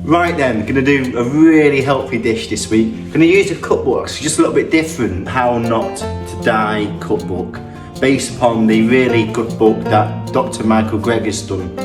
Right then, going to do a really healthy dish this week. Going to use a cookbook, so just a little bit different. How Not to Die cookbook, based upon the really good book that Dr. Michael Greig has done,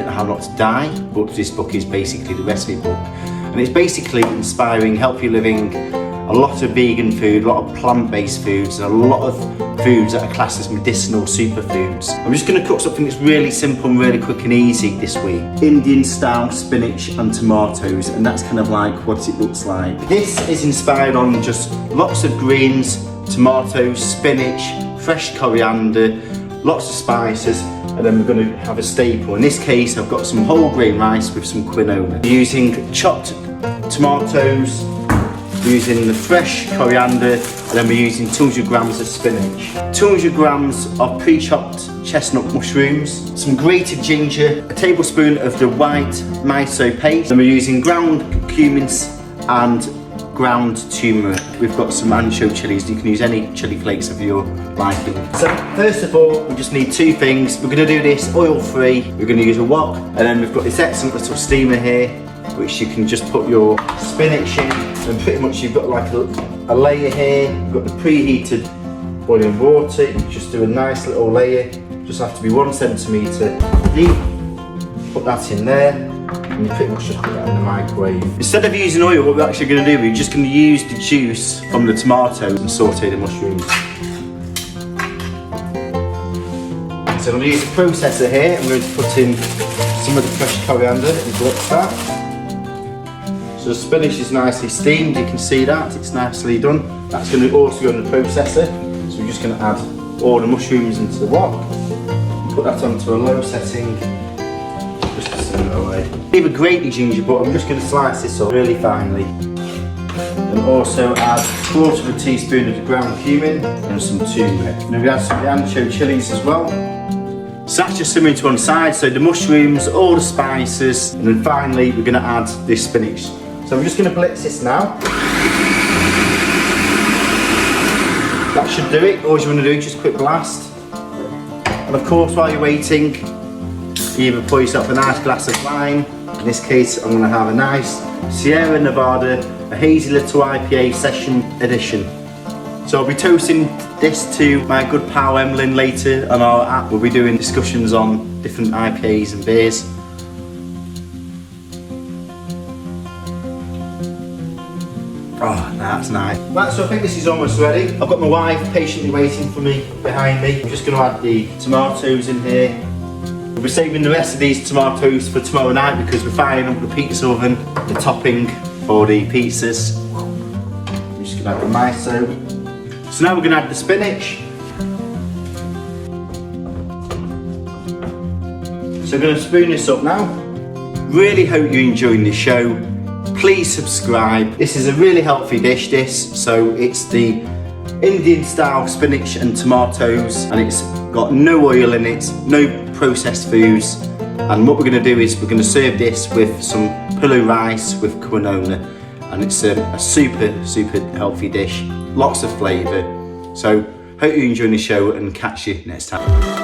How Not to Die. But this book is basically the recipe book, and it's basically inspiring healthy living, a lot of vegan food, a lot of plant-based foods, and a lot of foods that are classed as medicinal superfoods. I'm just going to cook something that's really simple and really quick and easy this week. Indian style spinach and tomatoes, and that's kind of like what it looks like. This is inspired on just lots of greens, tomatoes, spinach, fresh coriander, lots of spices, and then we're going to have a staple. In this case, I've got some whole grain rice with some quinoa. Using chopped tomatoes, using the fresh coriander, and then we're using 200 grams of spinach, 200 grams of pre-chopped chestnut mushrooms, some grated ginger, a tablespoon of the white miso paste, and we're using ground cumin and ground tumeric. We've got some ancho chilies. You can use any chili flakes of your liking. So first of all, we just need two things. We're going to do this oil-free. We're going to use a wok, and then we've got this excellent little steamer here, which you can just put your spinach in, and pretty much you've got like a layer here. You've got the preheated boiling water. You just do a nice little layer, just have to be 1 centimetre deep. Put that in there, and you pretty much just put that in the microwave. Instead of using oil, what we're actually going to do, we're just going to use the juice from the tomatoes and saute the mushrooms. So I'm going to use a processor here. I'm going to put in some of the fresh coriander into that. So the spinach is nicely steamed, you can see that, it's nicely done. That's going to also go in the processor. So we're just going to add all the mushrooms into the wok. Put that onto a low setting, just to simmer it away. Leave a grated ginger, but I'm just going to slice this up really finely. And also add 1/4 teaspoon of the ground cumin and some turmeric. And then we add some of the ancho chilies as well. So that's just simmering to one side, so the mushrooms, all the spices, and then finally we're going to add this spinach. So I'm just going to blitz this now. That should do it. All you want to do is just quick blast. And of course, while you're waiting, you either pour yourself a nice glass of wine. In this case, I'm going to have a nice Sierra Nevada, a hazy little IPA session edition. So I'll be toasting this to my good pal Emlyn later on our app. We'll be doing discussions on different IPAs and beers. Oh, that's nice. Right, so I think this is almost ready. I've got my wife patiently waiting for me behind me. I'm just going to add the tomatoes in here. We'll be saving the rest of these tomatoes for tomorrow night because we're firing up the pizza oven, the topping for the pizzas. I'm just going to add the miso. So now we're going to add the spinach. So I'm going to spoon this up now. Really hope you're enjoying this show. Please subscribe. This is a really healthy dish, this. So it's the Indian style spinach and tomatoes, and it's got no oil in it, no processed foods. And what we're going to do is we're going to serve this with some Puree rice with quinoa, and it's a super healthy dish, lots of flavour. So hope you enjoy the show and catch you next time.